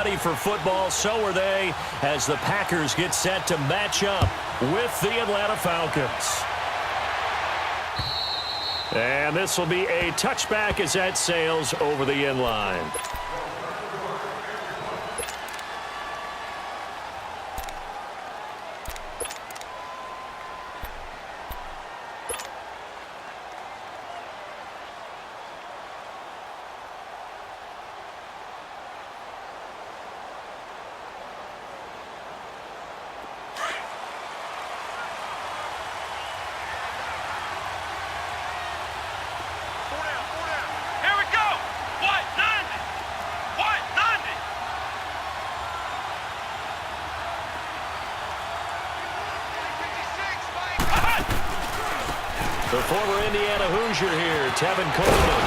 ready for football. So are they, as the Packers get set to match up with the Atlanta Falcons. And this will be a touchback as that sails over the end line. The former Indiana Hoosier here, Tevin Coleman.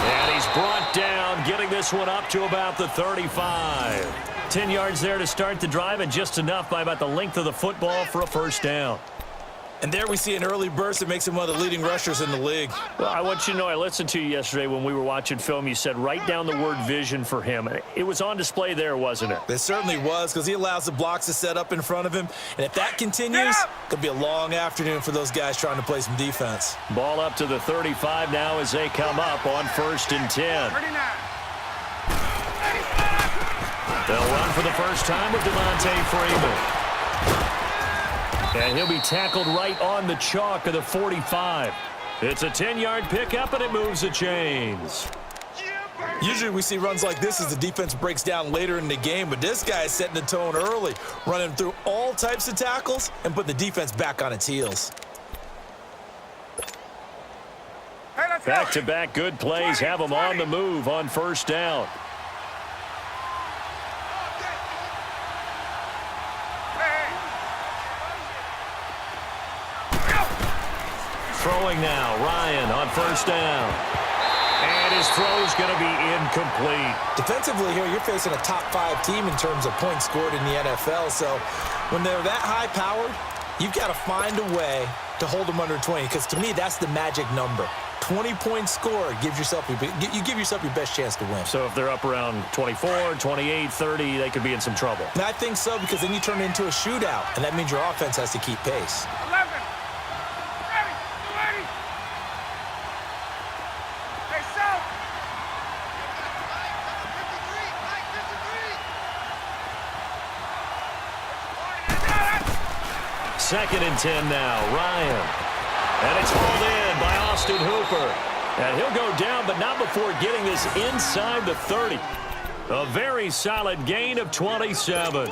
And he's brought down, getting this one up to about the 35. 10 yards there to start the drive, and just enough by about the length of the football for a first down. And there we see an early burst that makes him one of the leading rushers in the league. Well, I want you to know, I listened to you yesterday when we were watching film. You said write down the word vision for him. It was on display there, wasn't it? It certainly was, because he allows the blocks to set up in front of him. And if that continues, it could be a long afternoon for those guys trying to play some defense. Ball up to the 35 now as they come up on 1st and 10. 39. They'll run for the first time with Devontae Freeman. And he'll be tackled right on the chalk of the 45. It's a 10-yard pickup, and it moves the chains. Usually we see runs like this as the defense breaks down later in the game, but this guy is setting the tone early, running through all types of tackles and putting the defense back on its heels. Back-to-back good plays have them on the move on first down. Throwing now, Ryan on first down. And his throw's going to be incomplete. Defensively here, you're facing a top-5 team in terms of points scored in the NFL, so when they're that high-powered, you've got to find a way to hold them under 20, because to me, that's the magic number. 20-point score gives yourself you give yourself your best chance to win. So if they're up around 24, 28, 30, they could be in some trouble. And I think so, because then you turn it into a shootout, and that means your offense has to keep pace. 11. Ready. 280. Hey, South. 2nd and 10 now, Ryan. And it's hauled in by Austin Hooper. And he'll go down, but not before getting this inside the 30. A very solid gain of 27.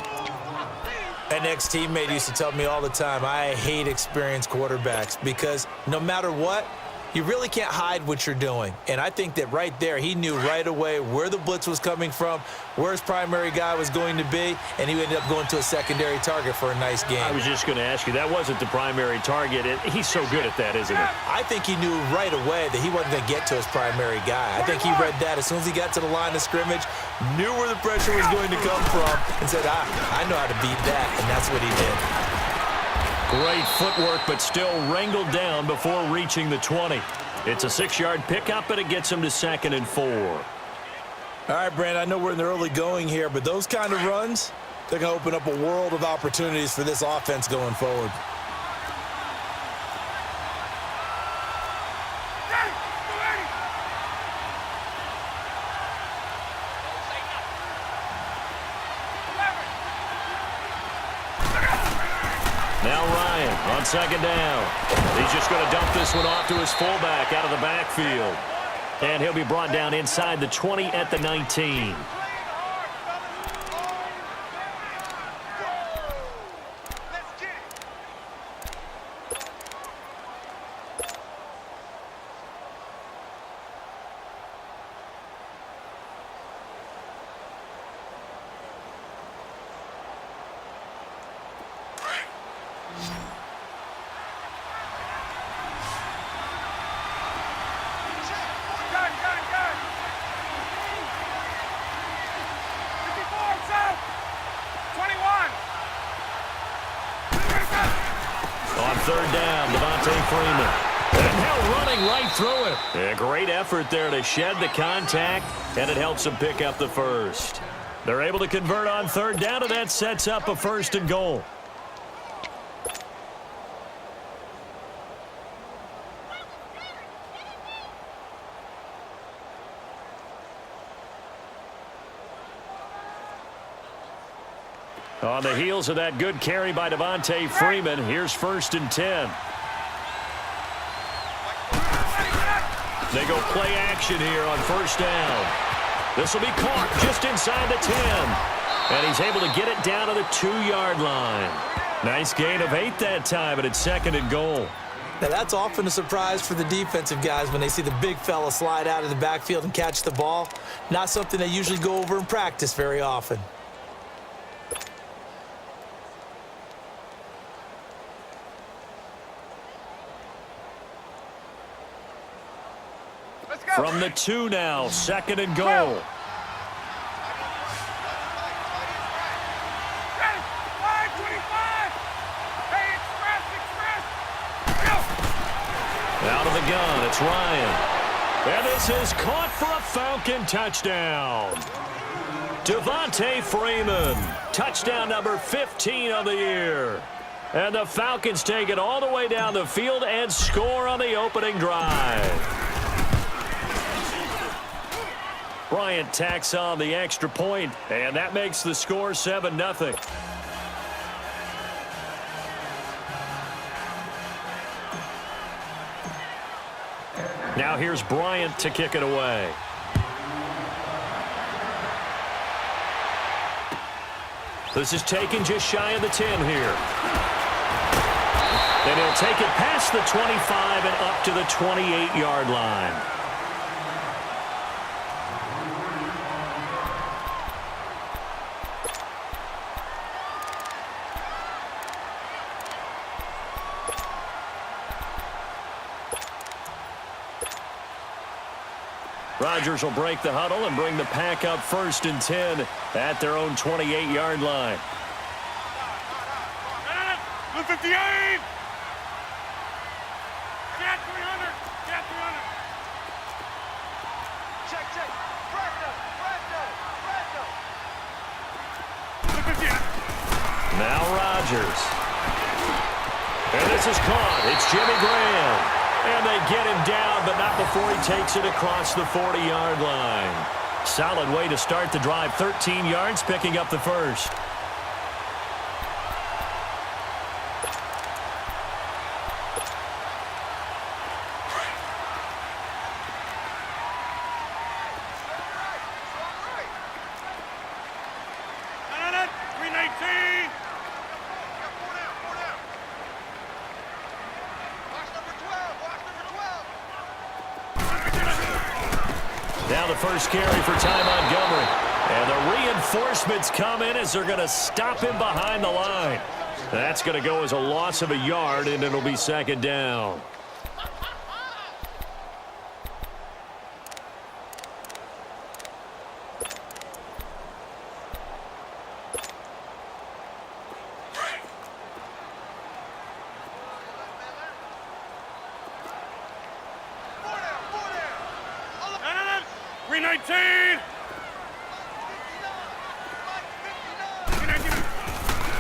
An ex-teammate used to tell me all the time, I hate experienced quarterbacks, because no matter what, you really can't hide what you're doing. And I think that right there, he knew right away where the blitz was coming from, where his primary guy was going to be, and he ended up going to a secondary target for a nice game. I was just going to ask you, that wasn't the primary target. He's so good at that, isn't he? I think he knew right away that he wasn't going to get to his primary guy. I think he read that as soon as he got to the line of scrimmage, knew where the pressure was going to come from, and said, I know how to beat that, and that's what he did. Great footwork, but still wrangled down before reaching the 20. It's a 6-yard pickup, and it gets him to 2nd and 4. All right, Brandon, I know we're in the early going here, but those kind of runs, they're going to open up a world of opportunities for this offense going forward. Now Ryan on 2nd down. He's just going to dump this one off to his fullback out of the backfield. And he'll be brought down inside the 20 at the 19. On 3rd down, Devontae Freeman. And now running right through it. A great effort there to shed the contact, and it helps him pick up the first. They're able to convert on third down, and that sets up a 1st and goal. On the heels of that good carry by Devontae Freeman, here's 1st and 10. They go play action here on 1st down. This will be caught just inside the 10. And he's able to get it down to the 2-yard line. Nice gain of 8 that time, and it's 2nd and goal. Now, that's often a surprise for the defensive guys when they see the big fella slide out of the backfield and catch the ball. Not something they usually go over in practice very often. From the 2 now, 2nd and goal. Ready. Line 25. Hey, express. Go. Out of the gun, it's Ryan. And this is caught for a Falcon touchdown. Devontae Freeman, touchdown number 15 of the year. And the Falcons take it all the way down the field and score on the opening drive. Bryant tacks on the extra point, and that makes the score 7-0. Now here's Bryant to kick it away. This is taken just shy of the 10 here. And he'll take it past the 25 and up to the 28-yard line. Rodgers will break the huddle and bring the pack up 1st and 10 at their own 28-yard line. 158. Get 300. Get 300. Check. Brando. Now Rodgers. And this is caught. It's Jimmy Graham. And they get him down, but not before he takes it across the 40-yard line. Solid way to start the drive. 13 yards, picking up the 1st. Now the first carry for Ty Montgomery. And the reinforcements come in as they're going to stop him behind the line. That's going to go as a loss of a yard, and it'll be 2nd down.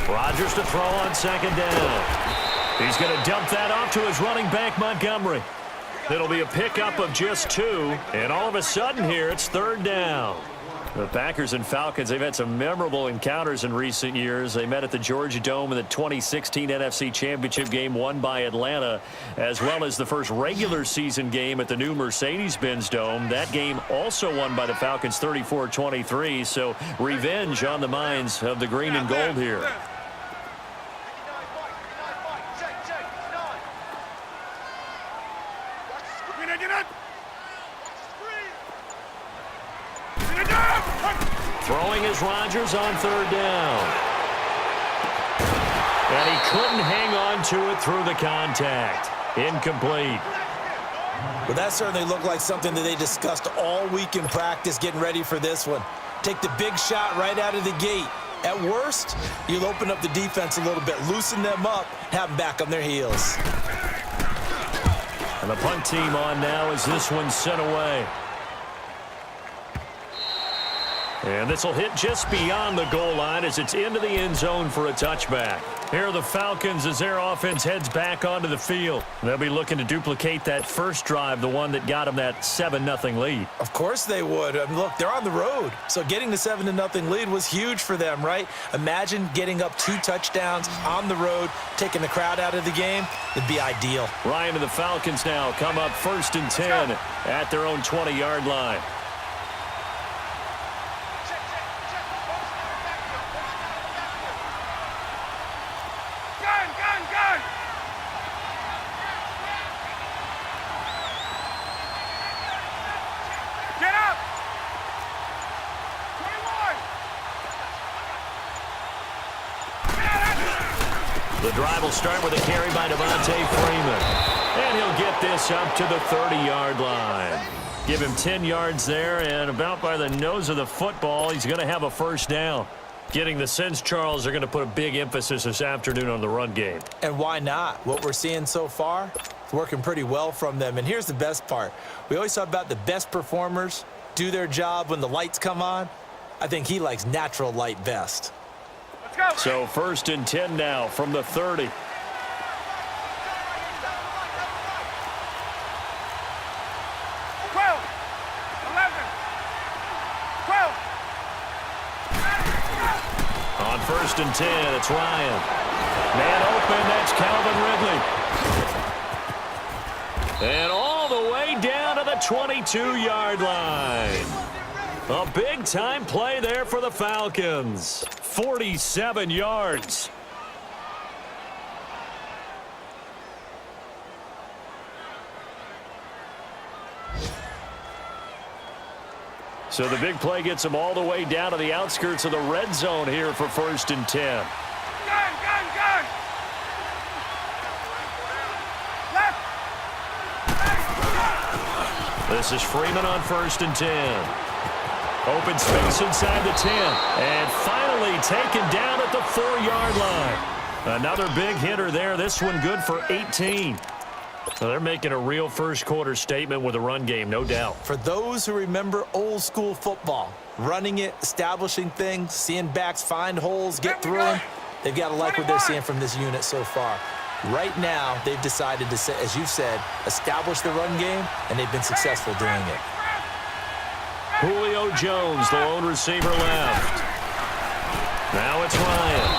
Rodgers to throw on 2nd down. He's going to dump that off to his running back, Montgomery. It'll be a pickup of just 2, and all of a sudden here, it's 3rd down. The Packers and Falcons, they've had some memorable encounters in recent years. They met at the Georgia Dome in the 2016 NFC Championship game won by Atlanta, as well as the first regular season game at the new Mercedes-Benz Dome. That game also won by the Falcons 34-23, so revenge on the minds of the green and gold here. Throwing is Rodgers on 3rd down. And he couldn't hang on to it through the contact. Incomplete. Well, that certainly looked like something that they discussed all week in practice getting ready for this one. Take the big shot right out of the gate. At worst, you'll open up the defense a little bit, loosen them up, have them back on their heels. And the punt team on now as this one's sent away. And this will hit just beyond the goal line as it's into the end zone for a touchback. Here are the Falcons as their offense heads back onto the field. They'll be looking to duplicate that first drive, the one that got them that 7-0 lead. Of course they would. Look, they're on the road. So getting the 7-0 lead was huge for them, right? Imagine getting up 2 touchdowns on the road, taking the crowd out of the game. It'd be ideal. Ryan and the Falcons now come up 1st and 10 at their own 20-yard line. The drive will start with a carry by Devontae Freeman. And he'll get this up to the 30-yard line. Give him 10 yards there, and about by the nose of the football, he's going to have a first down. Getting the sense, Charles, are going to put a big emphasis this afternoon on the run game. And why not? What we're seeing so far, it's working pretty well from them. And here's the best part. We always talk about the best performers do their job when the lights come on. I think he likes natural light best. So 1st and 10 now from the 30. 12, 11. 12. On 1st and 10, it's Ryan. Man open, that's Calvin Ridley. And all the way down to the 22-yard line. A big-time play there for the Falcons. 47 yards. So the big play gets them all the way down to the outskirts of the red zone here for 1st and 10. Gun! Left! This is Freeman on 1st and 10. Open space inside the 10. And finally taken down at the 4-yard line. Another big hitter there. This one good for 18. So they're making a real first-quarter statement with a run game, no doubt. For those who remember old-school football, running it, establishing things, seeing backs find holes, get through them, they've got to like what they're seeing from this unit so far. Right now, they've decided to, as you said, establish the run game, and they've been successful doing it. Julio Jones, the lone receiver left. Now it's Ryan.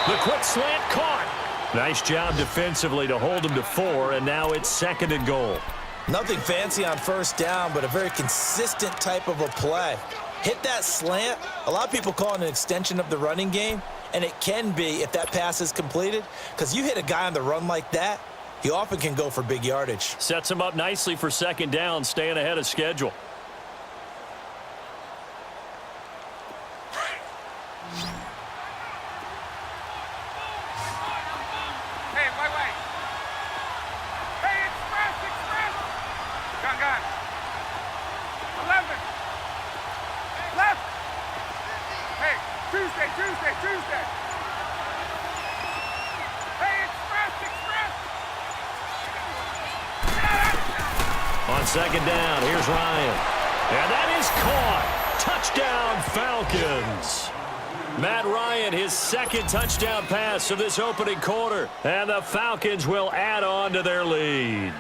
The quick slant caught. Nice job defensively to hold him to 4, and now it's 2nd and goal. Nothing fancy on 1st down, but a very consistent type of a play. Hit that slant. A lot of people call it an extension of the running game, and it can be if that pass is completed, because you hit a guy on the run like that, he often can go for big yardage. Sets him up nicely for 2nd down, staying ahead of schedule. Tuesday. Hey, express. On 2nd down, here's Ryan. And that is caught. Touchdown, Falcons. Matt Ryan, his 2nd touchdown pass of this opening quarter. And the Falcons will add on to their lead.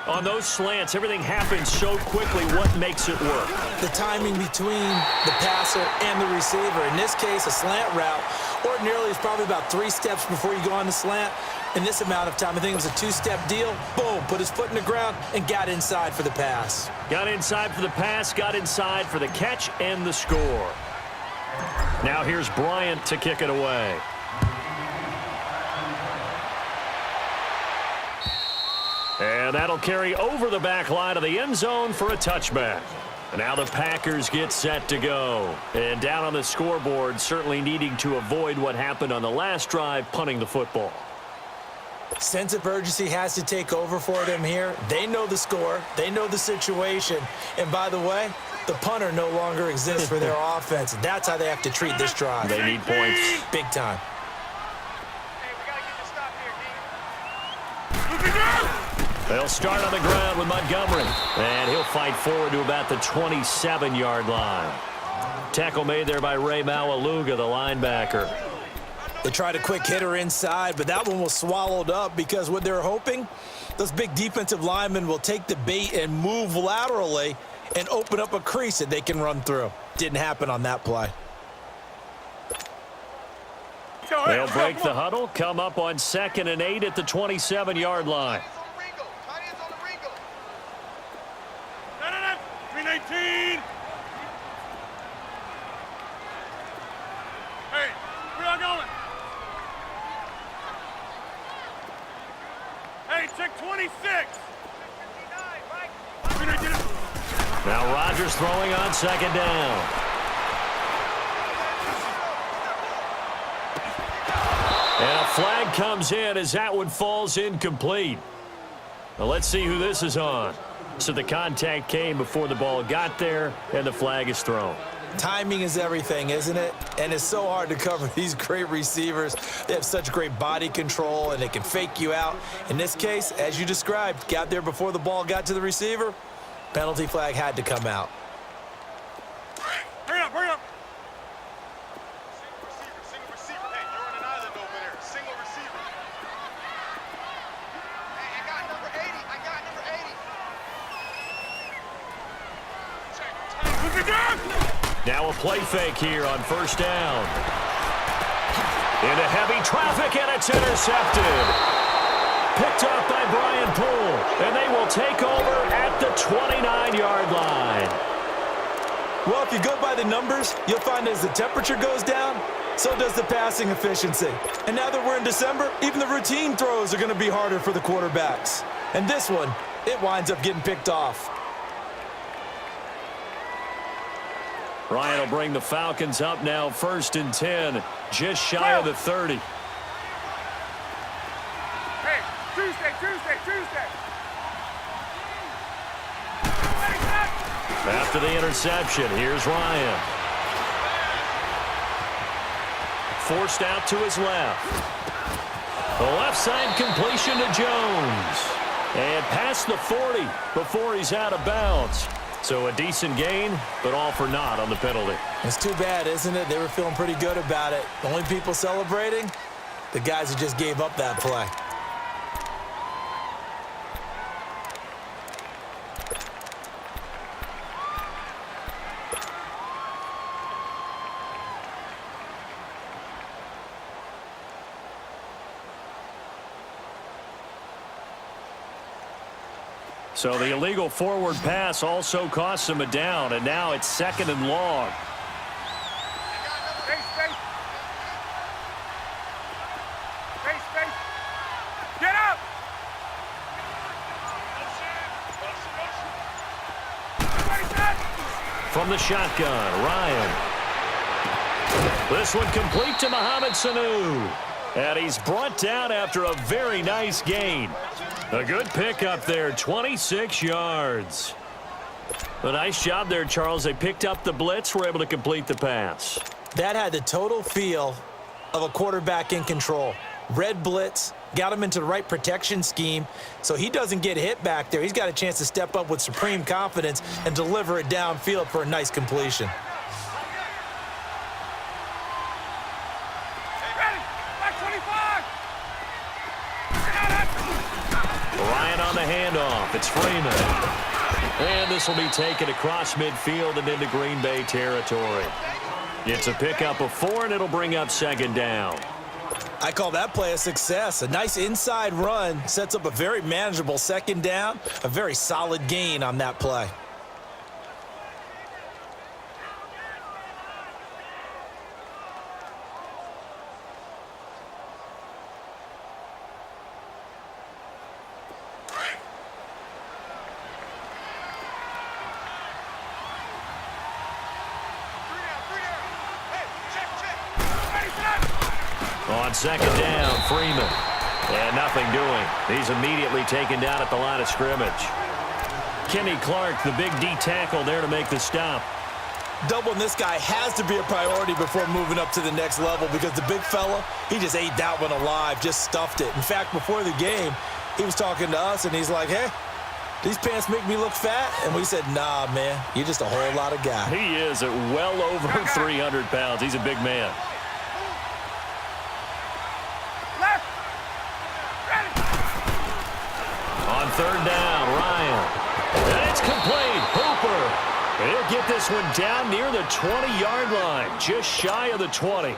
On those slants, everything happens so quickly. What makes it work? The timing between the passer and the receiver. In this case, a slant route. Ordinarily, it's probably about 3 steps before you go on the slant. In this amount of time, I think it was a 2-step deal. Boom, put his foot in the ground and got inside for the pass. Got inside for the pass, got inside for the catch and the score. Now here's Bryant to kick it away. And that'll carry over the back line of the end zone for a touchback. And now the Packers get set to go. And down on the scoreboard, certainly needing to avoid what happened on the last drive, punting the football. Sense of urgency has to take over for them here. They know the score. They know the situation. And by the way, the punter no longer exists for their offense. That's how they have to treat this drive. They need points. Big time. They'll start on the ground with Montgomery. And he'll fight forward to about the 27-yard line. Tackle made there by Ray Maualuga, the linebacker. They tried a quick hitter inside, but that one was swallowed up because what they're hoping, those big defensive linemen will take the bait and move laterally and open up a crease that they can run through. Didn't happen on that play. They'll break the huddle, come up on 2nd and 8 at the 27-yard line. 319. Hey, where y'all going? Hey, check 26. Now Rodgers throwing on 2nd down. And a flag comes in as that one falls incomplete. Now let's see who this is on. So the contact came before the ball got there, and the flag is thrown. Timing is everything, isn't it? And it's so hard to cover these great receivers. They have such great body control, and they can fake you out. In this case, as you described, got there before the ball got to the receiver. Penalty flag had to come out. Hurry up, hurry up. Single receiver. Hey, you're on an island over there. Single receiver. Hey, I got number 80. I got number 80. Look at that. Now a play fake here on 1st down. Into heavy traffic, and it's intercepted. Picked up by Brian Poole, and they will take over at the 29-yard line. Well, if you go by the numbers, you'll find as the temperature goes down, so does the passing efficiency. And now that we're in December, even the routine throws are going to be harder for the quarterbacks. And this one, it winds up getting picked off. Ryan will bring the Falcons up now 1st and 10, just shy of the 30. Hey, Tuesday. After the interception, here's Ryan. Forced out to his left. The left side completion to Jones. And past the 40 before he's out of bounds. So a decent gain, but all for naught on the penalty. It's too bad, isn't it? They were feeling pretty good about it. The only people celebrating, the guys who just gave up that play. So the illegal forward pass also costs him a down, and now it's 2nd and long. Space. Get up. From the shotgun, Ryan. This one complete to Mohamed Sanu. And he's brought down after a very nice gain. A good pickup there, 26 yards. A nice job there, Charles. They picked up the blitz, were able to complete the pass. That had the total feel of a quarterback in control. Red blitz, got him into the right protection scheme, so he doesn't get hit back there. He's got a chance to step up with supreme confidence and deliver it downfield for a nice completion. Ryan on the handoff. It's Freeman. And this will be taken across midfield and into Green Bay territory. It's a pickup of 4, and it'll bring up 2nd down. I call that play a success. A nice inside run sets up a very manageable 2nd down. A very solid gain on that play. On 2nd down, Freeman. And nothing doing. He's immediately taken down at the line of scrimmage. Kenny Clark, the big D tackle there to make the stop. Doubling this guy has to be a priority before moving up to the next level because the big fella, he just ate that one alive, just stuffed it. In fact, before the game, he was talking to us, and he's like, hey, these pants make me look fat? And we said, nah, man, you're just a whole lot of guy. He is at well over 300 pounds. He's a big man. Left. Ready. On third down, Ryan. And it's complete. Hooper. He'll get this one down near the 20-yard line, just shy of the 20.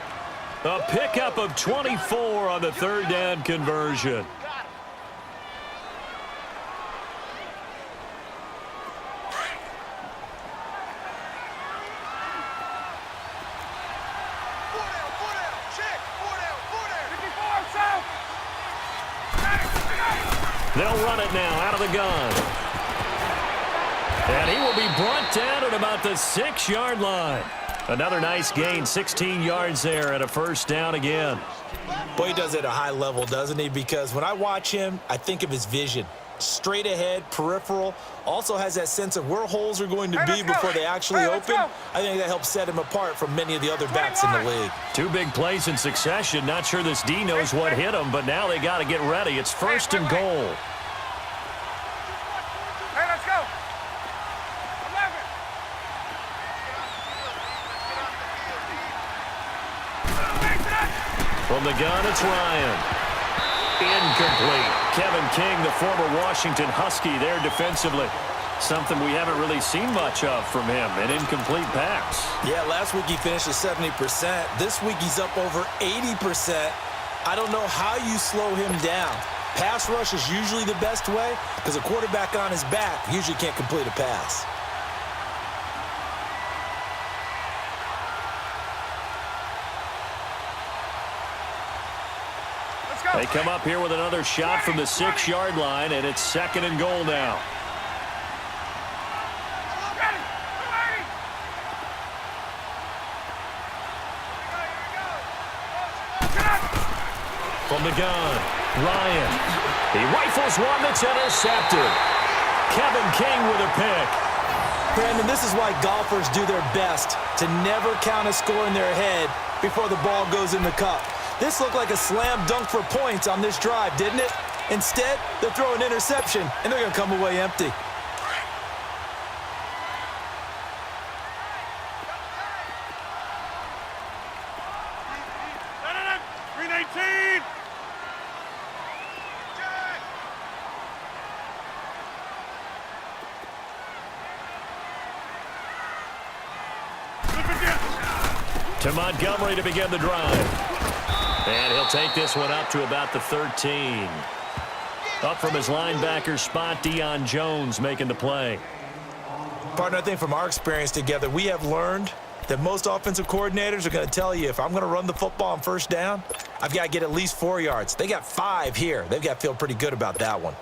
A pickup of 24 on the third down conversion. They'll run it now out of the gun. And he will be brought down at about the 6-yard line. Another nice gain, 16 yards there and a first down again. Boy, he does it at a high level, doesn't he? Because when I watch him, I think of his vision. Straight ahead, peripheral. Also has that sense of where holes are going to be before they actually open. I think that helps set him apart from many of the other backs in the league. Two big plays in succession. Not sure this D knows what hit him, but now they got to get ready. It's first and goal. Hey, let's go. 11. From the gun, it's Ryan. Incomplete. Kevin King, the former Washington Husky, there defensively. Something we haven't really seen much of from him, an incomplete pass. Yeah, last week he finished at 70%. This week he's up over 80%. I don't know how you slow him down. Pass rush is usually the best way because a quarterback on his back usually can't complete a pass. They come up here with another shot from the 6-yard line, and it's second and goal now. From the gun, Ryan. He rifles one that's intercepted. Kevin King with a pick. Brandon, this is why golfers do their best to never count a score in their head before the ball goes in the cup. This looked like a slam dunk for points on this drive, didn't it? Instead, they'll throw an interception, and they're going to come away empty. To Montgomery to begin the drive. And he'll take this one up to about the 13. Up from his linebacker spot, Deion Jones making the play. Partner, I think from our experience together, we have learned that most offensive coordinators are going to tell you, if I'm going to run the football on first down, I've got to get at least 4 yards. They got 5 here. They've got to feel pretty good about that one.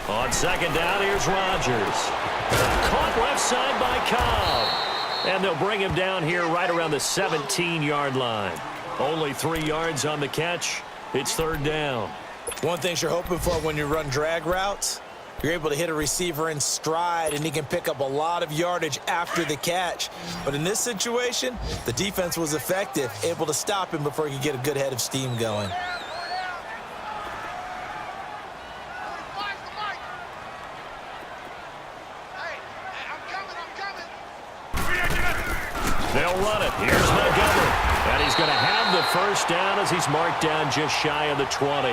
On second down, here's Rodgers. Caught left side by Cobb. And they'll bring him down here right around the 17-yard line. Only 3 yards on the catch. It's third down. One thing you're hoping for when you run drag routes, you're able to hit a receiver in stride, and he can pick up a lot of yardage after the catch. But in this situation, the defense was effective, able to stop him before he could get a good head of steam going. They'll run it. Here's Montgomery. And he's going to have the first down as he's marked down just shy of the 20.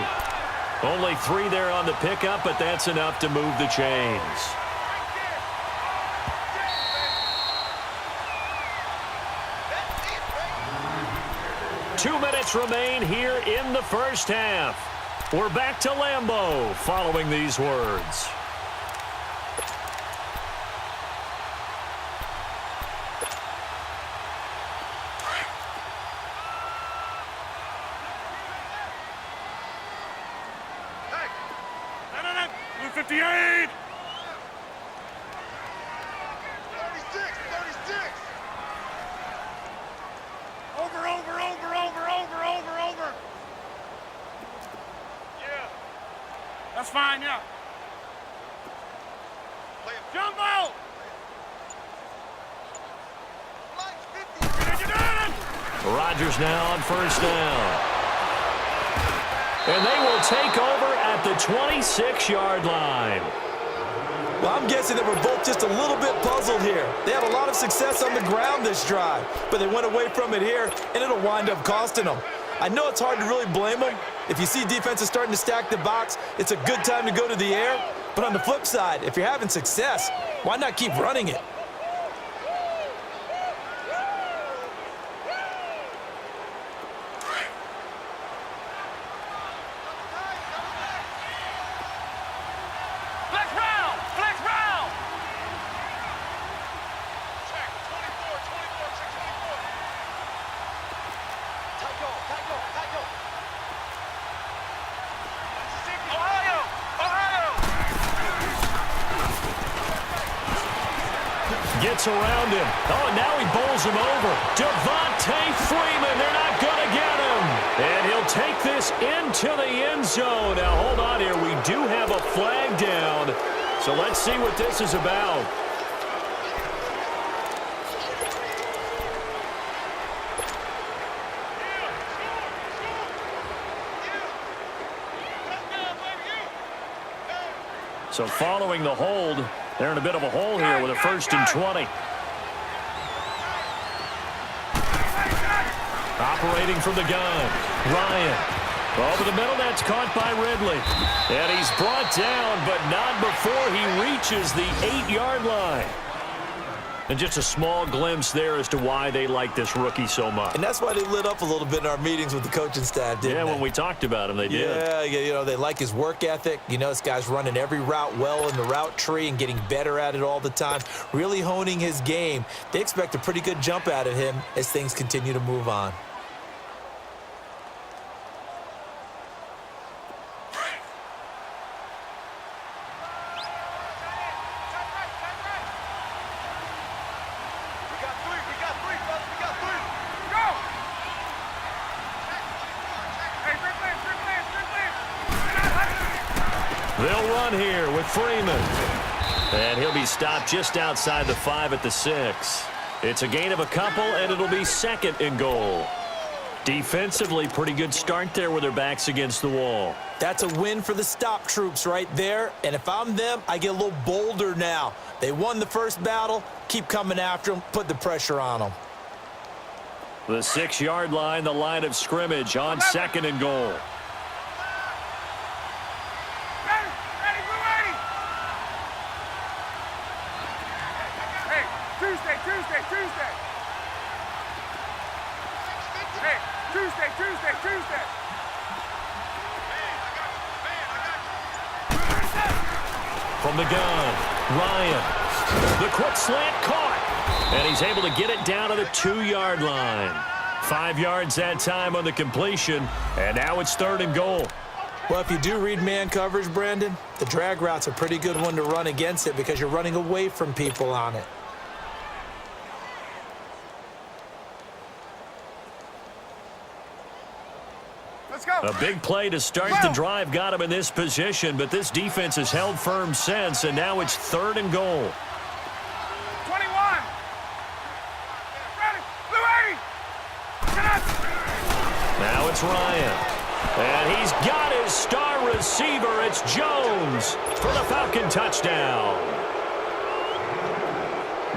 Only 3 there on the pickup, but that's enough to move the chains. Two minutes remain here in the first half. We're back to Lambeau following these words. That's fine, yeah. Jumbo! Rodgers now on first down. And they will take over at the 26-yard line. Well, I'm guessing that we're both just a little bit puzzled here. They had a lot of success on the ground this drive, but they went away from it here, and it'll wind up costing them. I know it's hard to really blame them. If you see defenses starting to stack the box, it's a good time to go to the air. But on the flip side, if you're having success, why not keep running it? Gets around him. Oh, and now he bowls him over. Devontae Freeman, they're not going to get him. And he'll take this into the end zone. Now, hold on here. We do have a flag down. So let's see what this is about. So following the hold, they're in a bit of a hole here with a 1st and 20. Operating from the gun, Ryan. Over the middle, that's caught by Ridley. And he's brought down, but not before he reaches the 8-yard line. And just a small glimpse there as to why they like this rookie so much. And that's why they lit up a little bit in our meetings with the coaching staff, didn't they? Yeah, when we talked about him, they did. Yeah, you know, they like his work ethic. You know, this guy's running every route well in the route tree and getting better at it all the time, really honing his game. They expect a pretty good jump out of him as things continue to move on. They'll run here with Freeman. And he'll be stopped just outside the 5 at the 6. It's a gain of a couple, and it'll be 2nd and goal. Defensively, pretty good start there with their backs against the wall. That's a win for the stop troops right there. And if I'm them, I get a little bolder now. They won the first battle. Keep coming after them. Put the pressure on them. The 6-yard line, the line of scrimmage on 2nd and goal. Tuesday. From the gun, Ryan. The quick slant caught. And he's able to get it down to the 2-yard line. 5 yards that time on the completion. And now it's 3rd and goal. Well, if you do read man coverage, Brandon, the drag route's a pretty good one to run against it because you're running away from people on it. A big play to start the drive got him in this position, but this defense has held firm since, and now it's 3rd and goal. 21. Ready. Blue 80. Now it's Ryan. And he's got his star receiver. It's Jones for the Falcon touchdown.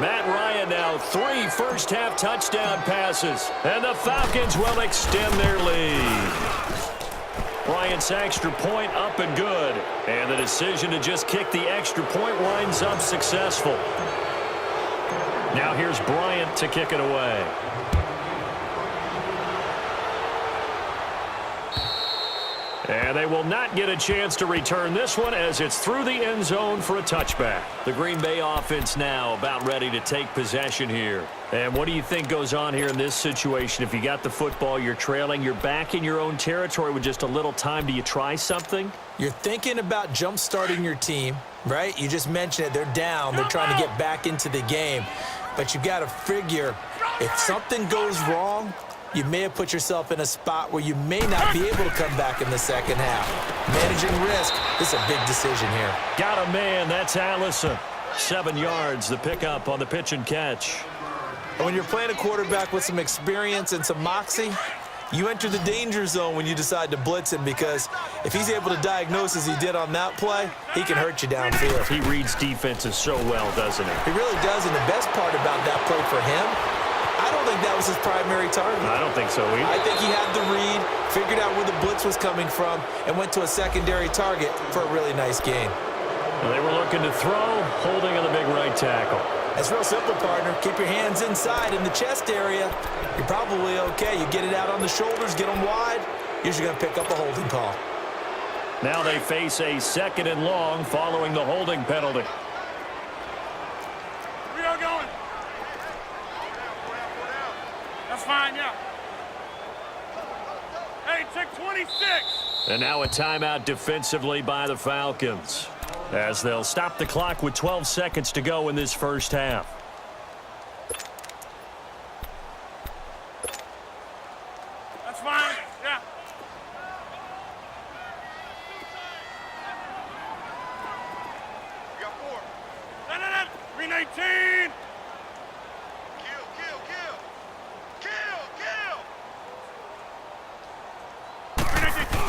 Matt Ryan now 3 first-half touchdown passes, and the Falcons will extend their lead. Bryant's extra point up and good, and the decision to just kick the extra point winds up successful. Now here's Bryant to kick it away. And they will not get a chance to return this one as it's through the end zone for a touchback. The Green Bay offense now about ready to take possession here. And what do you think goes on here in this situation? If you got the football, you're trailing, you're back in your own territory with just a little time. Do you try something? You're thinking about jump-starting your team, right? You just mentioned it. They're down. They're trying to get back into the game. But you got to figure if something goes wrong, you may have put yourself in a spot where you may not be able to come back in the second half. Managing risk is a big decision here. Got a man. That's Allison. 7 yards, the pickup on the pitch and catch. And when you're playing a quarterback with some experience and some moxie, you enter the danger zone when you decide to blitz him, because if he's able to diagnose as he did on that play, he can hurt you downfield. He reads defenses so well, doesn't he? He really does, and the best part about that play for him, I don't think that was his primary target. I don't think so either. I think he had the read, figured out where the blitz was coming from, and went to a secondary target for a really nice gain. Well, they were looking to throw, holding on the big right tackle. It's real simple, partner. Keep your hands inside in the chest area. You're probably okay. You get it out on the shoulders, get them wide. Usually going to pick up a holding call. Now they face a 2nd and long following the holding penalty. We are going. That's fine, yeah. Hey, check 26. And now a timeout defensively by the Falcons, as they'll stop the clock with 12 seconds to go in this first half. That's fine, yeah. We got 4. 319. Kill, kill, kill. Kill, kill. 319.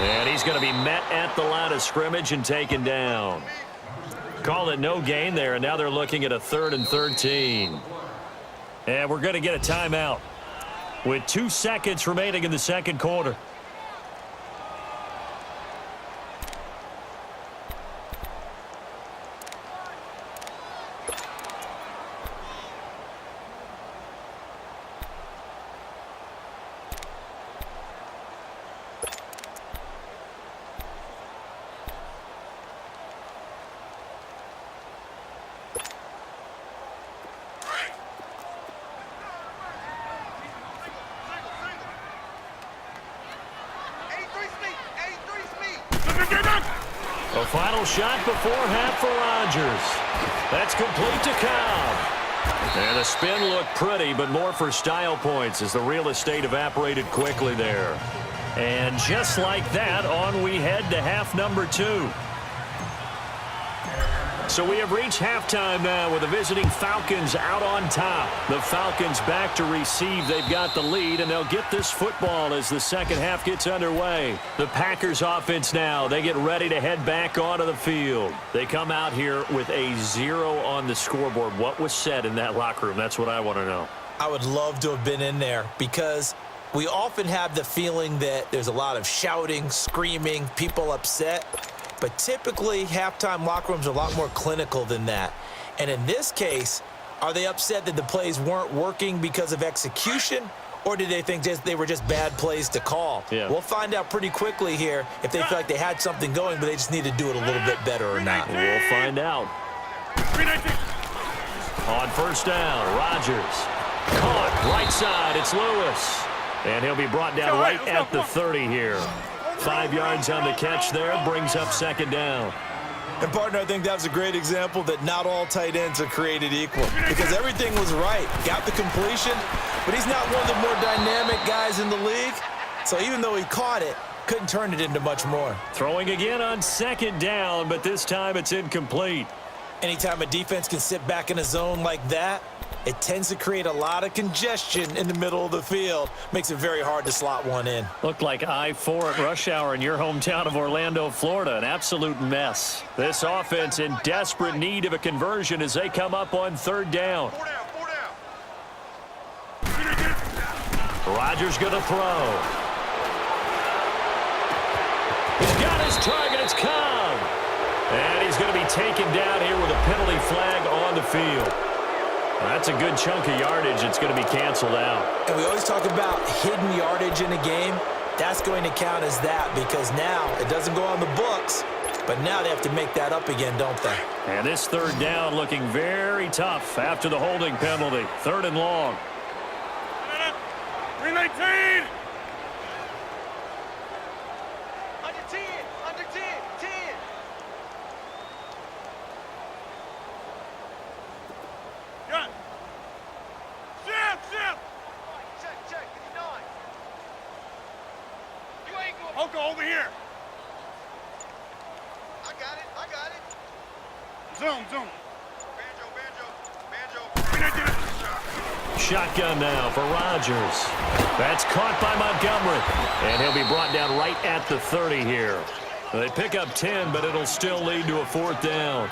And he's going to be met at the line of scrimmage and taken down. Call it no gain there, and now they're looking at a 3rd and 13. And we're going to get a timeout with 2 seconds remaining in the second quarter. A final shot before half for Rodgers. That's complete to Cobb. And the spin looked pretty, but more for style points as the real estate evaporated quickly there. And just like that, on we head to half number 2. So we have reached halftime now with the visiting Falcons out on top. The Falcons back to receive. They've got the lead, and they'll get this football as the second half gets underway. The Packers offense now, they get ready to head back onto the field. They come out here with a 0 on the scoreboard. What was said in that locker room? That's what I want to know. I would love to have been in there, because we often have the feeling that there's a lot of shouting, screaming, people upset. But typically, halftime locker rooms are a lot more clinical than that. And in this case, are they upset that the plays weren't working because of execution, or did they think they were just bad plays to call? Yeah. We'll find out pretty quickly here if they feel like they had something going, but they just need to do it a little bit better or not. We'll find out. 319. On first down, Rodgers. Caught, right side, it's Lewis. And he'll be brought down right at the 30 here. 5 yards on the catch there, brings up second down. And, partner, I think that was a great example that not all tight ends are created equal, because everything was right. Got the completion, but he's not one of the more dynamic guys in the league. So even though he caught it, couldn't turn it into much more. Throwing again on second down, but this time it's incomplete. Anytime a defense can sit back in a zone like that, it tends to create a lot of congestion in the middle of the field. Makes it very hard to slot one in. Looked like I-4 at rush hour in your hometown of Orlando, Florida. An absolute mess. This offense in desperate need of a conversion as they come up on third down. 4 down, 4 down. Rodgers going to throw. He's got his target. It's Cobb. And he's going to be taken down here with a penalty flag on the field. That's a good chunk of yardage. It's going to be canceled out. And we always talk about hidden yardage in a game. That's going to count as that, because now it doesn't go on the books, but now they have to make that up again, don't they? And this third down looking very tough after the holding penalty. 3rd and long. 319. Under 10, under 10, 10. Gun. Oko, over here. I got it. I got it. Zoom. Banjo. Shotgun now for Rodgers. That's caught by Montgomery. And he'll be brought down right at the 30 here. They pick up 10, but it'll still lead to a 4th down.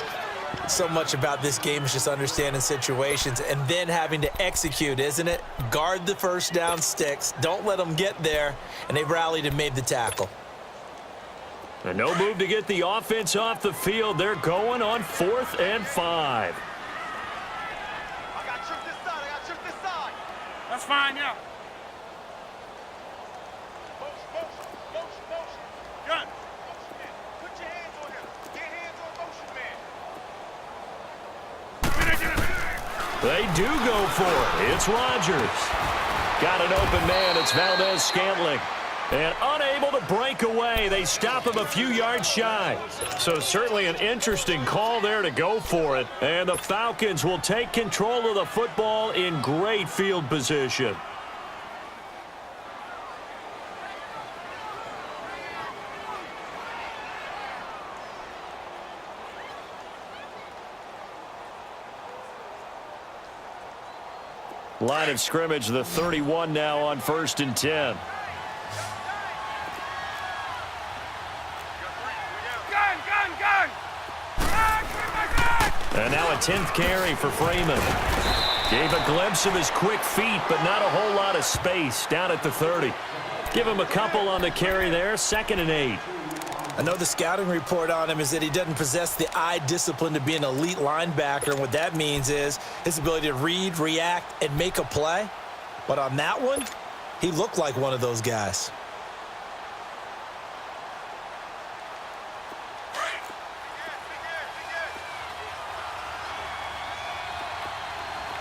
So much about this game is just understanding situations and then having to execute, isn't it? Guard the first down sticks. Don't let them get there. And they rallied and made the tackle. And no move to get the offense off the field. They're going on 4th and 5. I got tripped this side. That's fine, yeah. Motion. Gun. Motion man. Put your hands on him. Get hands on motion man. They do go for it. It's Rodgers. Got an open man. It's Valdez-Scantling. And unable to break away. They stop him a few yards shy. So certainly an interesting call there to go for it. And the Falcons will take control of the football in great field position. Line of scrimmage, the 31 now on 1st and 10. Gun. And now a 10th carry for Freeman. Gave a glimpse of his quick feet, but not a whole lot of space down at the 30. Give him a couple on the carry there, 2nd and 8. I know the scouting report on him is that he doesn't possess the eye discipline to be an elite linebacker, and what that means is his ability to read, react, and make a play. But on that one, he looked like one of those guys.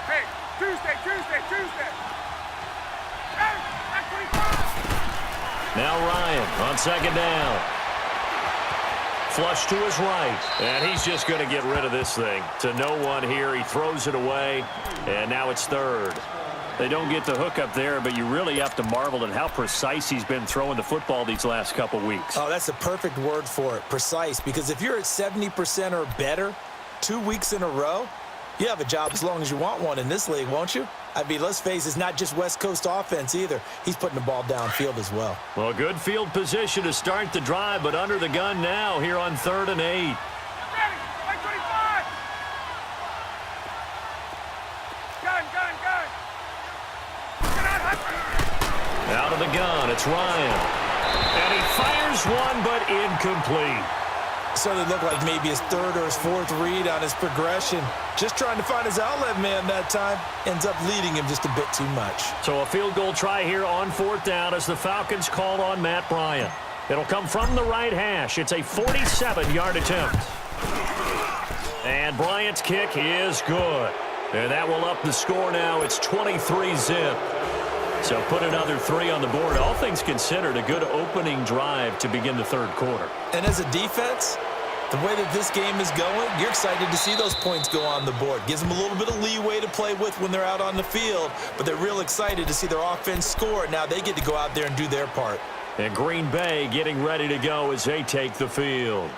Hey, Tuesday. Hey, that's 25. Now Ryan on 2nd down. Flush to his right. And he's just going to get rid of this thing. To no one here. He throws it away. And now it's 3rd. They don't get the hook up there, but you really have to marvel at how precise he's been throwing the football these last couple weeks. Oh, that's a perfect word for it, precise. Because if you're at 70% or better 2 weeks in a row, you have a job as long as you want one in this league, won't you? I mean, let's face it, it's not just West Coast offense either. He's putting the ball downfield as well. Well, good field position to start the drive, but under the gun now here on 3rd and 8. Ready, like 25. Gun. Out of the gun, it's Ryan. And he fires one, but incomplete. Certainly looked like maybe his 3rd or his 4th read on his progression. Just trying to find his outlet man that time. Ends up leading him just a bit too much. So a field goal try here on 4th down as the Falcons call on Matt Bryant. It'll come from the right hash. It's a 47-yard attempt. And Bryant's kick is good. And that will up the score now. It's 23-zip. So put another 3 on the board. All things considered, a good opening drive to begin the 3rd quarter. And as a defense, the way that this game is going, you're excited to see those points go on the board. Gives them a little bit of leeway to play with when they're out on the field, but they're real excited to see their offense score. Now they get to go out there and do their part. And Green Bay getting ready to go as they take the field.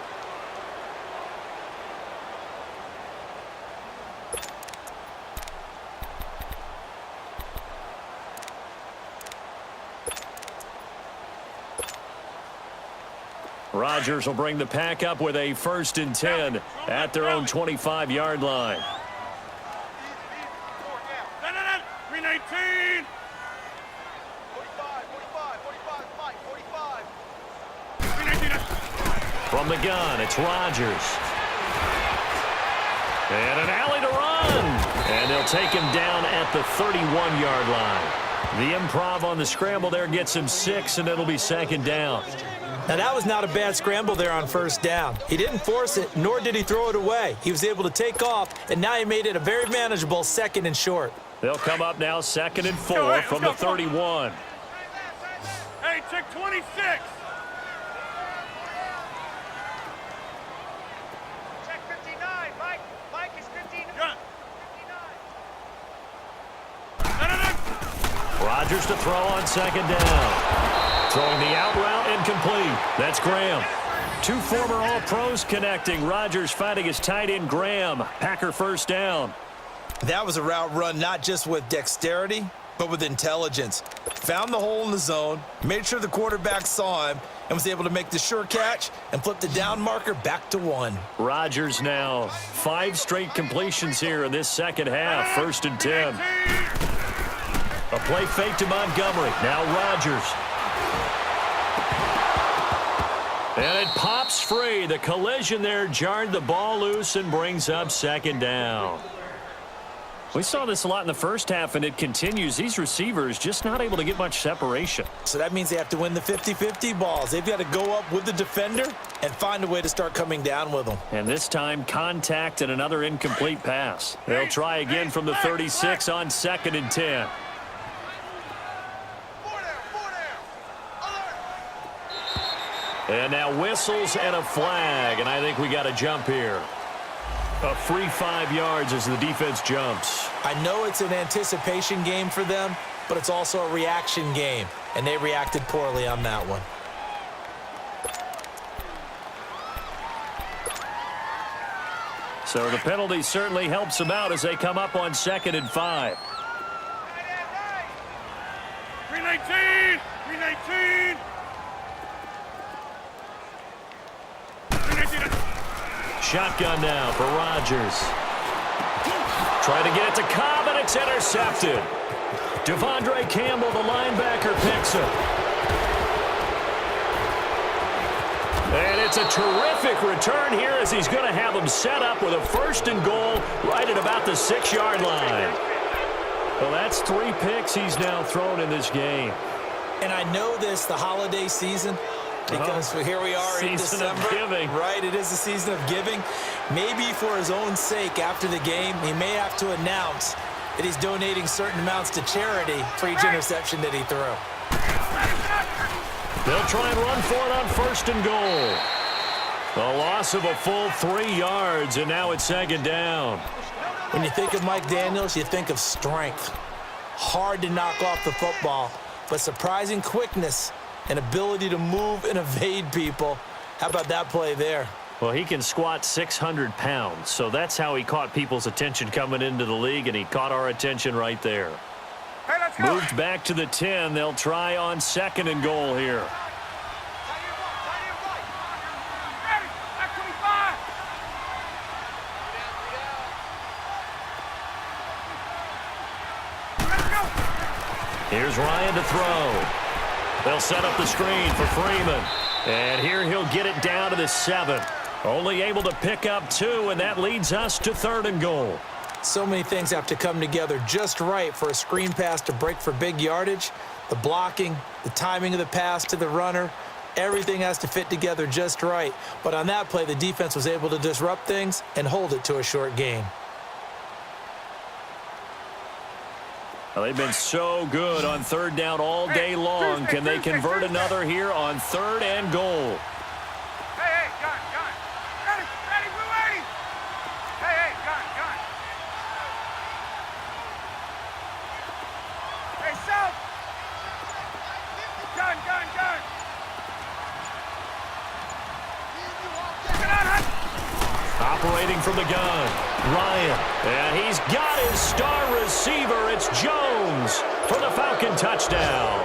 Rodgers will bring the pack up with a 1st and 10 at their own 25-yard line. 319. 45, Mike, 45. 319. From the gun, it's Rodgers. And an alley to run. And they'll take him down at the 31-yard line. The improv on the scramble there gets him 6, and it'll be 2nd down. Now, that was not a bad scramble there on 1st down. He didn't force it, nor did he throw it away. He was able to take off, and now he made it a very manageable 2nd and short. They'll come up now 2nd and 4 from the 31. Hey, check 26. Check 59, Mike. Mike is 59. Gun. 59. Rodgers to throw on 2nd down. Throwing the out route incomplete. That's Graham. Two former All-Pros connecting. Rodgers fighting his tight end Graham. Packer first down. That was a route run not just with dexterity, but with intelligence. Found the hole in the zone, made sure the quarterback saw him, and was able to make the sure catch and flip the down marker back to 1. Rodgers now 5 straight completions here in this second half. 1st and 10. A play fake to Montgomery. Now Rodgers. And it pops free. The collision there jarred the ball loose and brings up 2nd down. We saw this a lot in the first half, and it continues. These receivers just not able to get much separation. So that means they have to win the 50-50 balls. They've got to go up with the defender and find a way to start coming down with them. And this time, contact and another incomplete pass. They'll try again from the 36 on 2nd and 10. And now whistles and a flag, and I think we got a jump here. A free 5 yards as the defense jumps. I know it's an anticipation game for them, but it's also a reaction game, and they reacted poorly on that one. So the penalty certainly helps them out as they come up on 2nd and 5. 319! 319! Shotgun now for Rodgers. Try to get it to Cobb, and it's intercepted. Devondre Campbell, the linebacker, picks it. And it's a terrific return here as he's going to have him set up with a 1st and goal right at about the 6-yard line. Well, that's 3 picks he's now thrown in this game. And I know this, the holiday season, because here we are in December. Season of giving. Right, it is the season of giving. Maybe for his own sake after the game, he may have to announce that he's donating certain amounts to charity for each interception that he threw. They'll try and run for it on 1st and goal. A loss of a full 3 yards, and now it's 2nd down. When you think of Mike Daniels, you think of strength. Hard to knock off the football, but surprising quickness and ability to move and evade people. How about that play there? Well, he can squat 600 pounds, so that's how he caught people's attention coming into the league, and he caught our attention right there. Hey, let's go! Moved back to the 10. They'll try on 2nd and goal here. Ready! Back 25! Let's go! Here's Ryan to throw. They'll set up the screen for Freeman. And here he'll get it down to the 7. Only able to pick up 2, and that leads us to 3rd and goal. So many things have to come together just right for a screen pass to break for big yardage. The blocking, the timing of the pass to the runner, everything has to fit together just right. But on that play, the defense was able to disrupt things and hold it to a short gain. Well, they've been so good on 3rd down all day long. Can they convert another here on 3rd and goal? Hey, gun. Ready, blue 80! Hey, gun. Hey, south! Gun. Get out, Hunt! Operating from the gun. Ryan, and he's got his star receiver. It's Jones for the Falcon touchdown.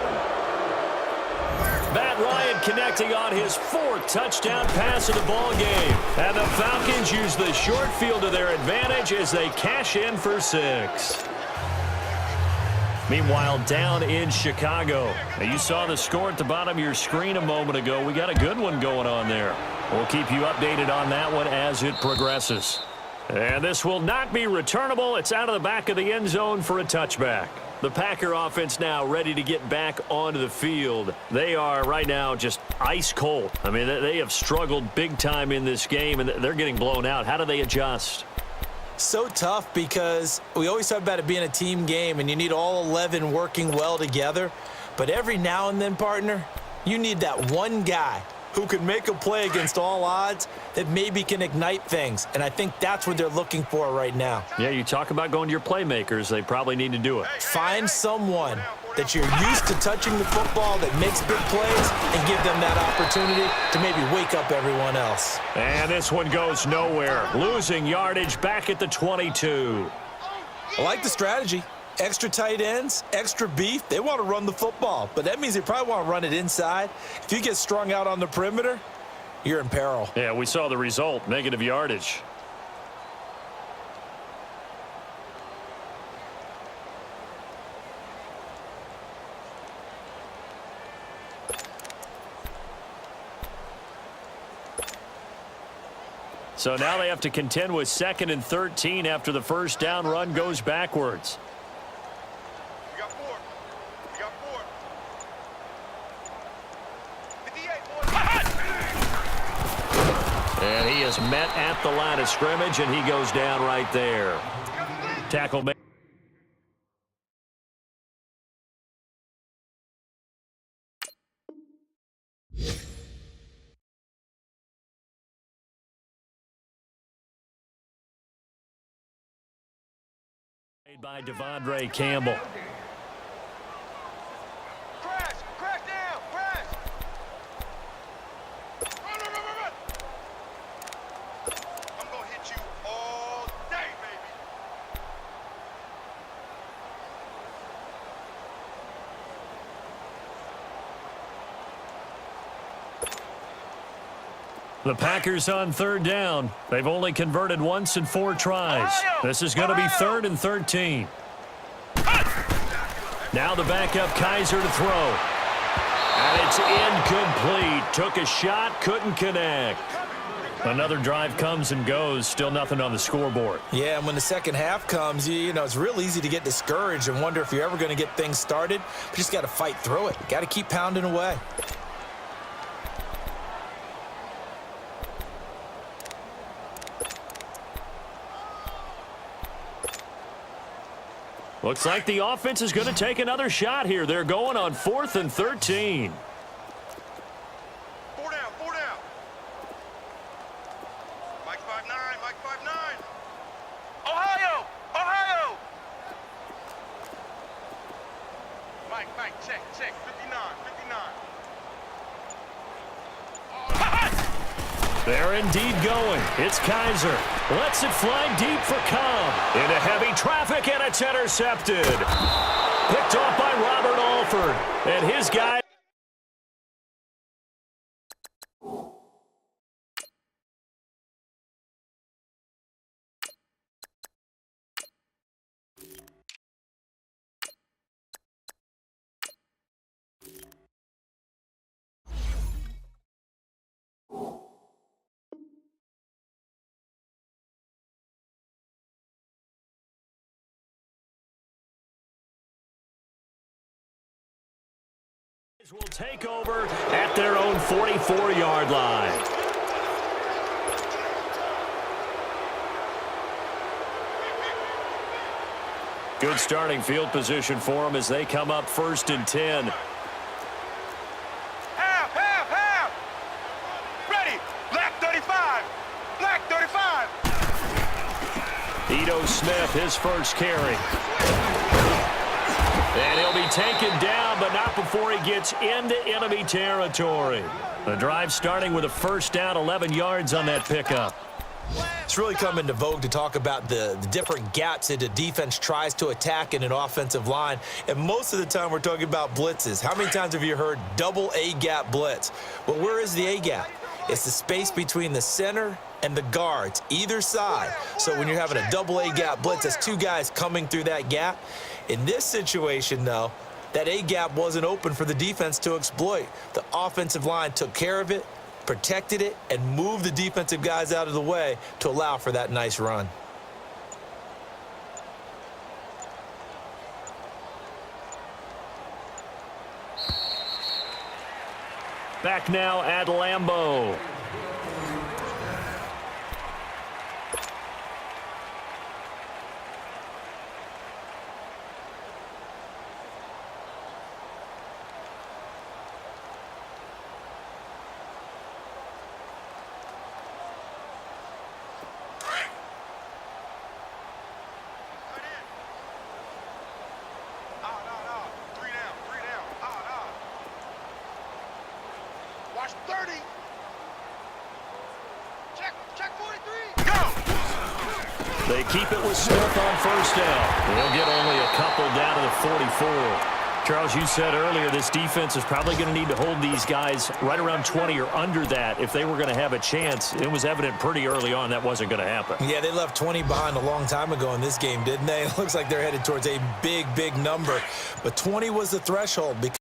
Matt Ryan connecting on his 4th touchdown pass of the ball game. And the Falcons use the short field to their advantage as they cash in for 6. Meanwhile, down in Chicago. Now, you saw the score at the bottom of your screen a moment ago. We got a good one going on there. We'll keep you updated on that one as it progresses. And this will not be returnable. It's out of the back of the end zone for a touchback. The Packer offense now ready to get back onto the field. They are right now just ice cold. I mean, they have struggled big time in this game, and they're getting blown out. How do they adjust? So tough because we always talk about it being a team game, and you need all 11 working well together. But every now and then, partner, you need that one guy who can make a play against all odds that maybe can ignite things. And I think that's what they're looking for right now. Yeah, you talk about going to your playmakers. They probably need to do it. Find someone that you're used to touching the football, that makes big plays, and give them that opportunity to maybe wake up everyone else. And this one goes nowhere. Losing yardage back at the 22. I like the strategy. Extra tight ends, extra beef. They want to run the football, but that means they probably want to run it inside. If you get strung out on the perimeter, you're in peril. Yeah, we saw the result, negative yardage. So now they have to contend with 2nd and 13 after the first down run goes backwards. You got 4. You got 4. 58, boys. And he is met at the line of scrimmage, and he goes down right there. Tackle made. By Devondre Campbell. Crash down, crash. Run, run, run, run, run. I'm going to hit you all day, baby. The Packers on 3rd down. They've only converted once in 4 tries. This is going to be 3rd and 13. Now the backup Kaiser to throw. And it's incomplete. Took a shot, couldn't connect. Another drive comes and goes. Still nothing on the scoreboard. Yeah, and when the second half comes, you know, it's real easy to get discouraged and wonder if you're ever going to get things started. But you just got to fight through it. Got to keep pounding away. Looks like the offense is going to take another shot here. They're going on 4th and 13. 4 down, 4 down. Mike 5'9", Mike 5'9". Ohio! Mike, check, 59, 59. They're indeed going. It's Kaiser. Lets it fly deep for Cobb. Into heavy traffic, and it's intercepted. Picked off by Robert Alford. And his guy. Will take over at their own 44-yard line. Good starting field position for them as they come up 1st and 10. Half. Ready. Black 35. Black 35. Ito Smith, his first carry. And he'll be taken down, but not before he gets into enemy territory. The drive starting with a first down, 11 yards on that pickup. It's really come into vogue to talk about the different gaps that a defense tries to attack in an offensive line. And most of the time we're talking about blitzes. How many times have you heard double A-gap blitz? Well, where is the A-gap? It's the space between the center and the guards, either side. So when you're having a double A-gap blitz, that's 2 guys coming through that gap. In this situation, though, that A-gap wasn't open for the defense to exploit. The offensive line took care of it, protected it, and moved the defensive guys out of the way to allow for that nice run. Back now at Lambeau. No. 3 down. Watch 30. Check 43. Go! They keep it with Smith on first down. They'll get only a couple down to the 44. Charles, you said earlier this defense is probably going to need to hold these guys right around 20 or under that if they were going to have a chance. It was evident pretty early on that wasn't going to happen. Yeah, they left 20 behind a long time ago in this game, didn't they? It looks like they're headed towards a big, big number. But 20 was the threshold because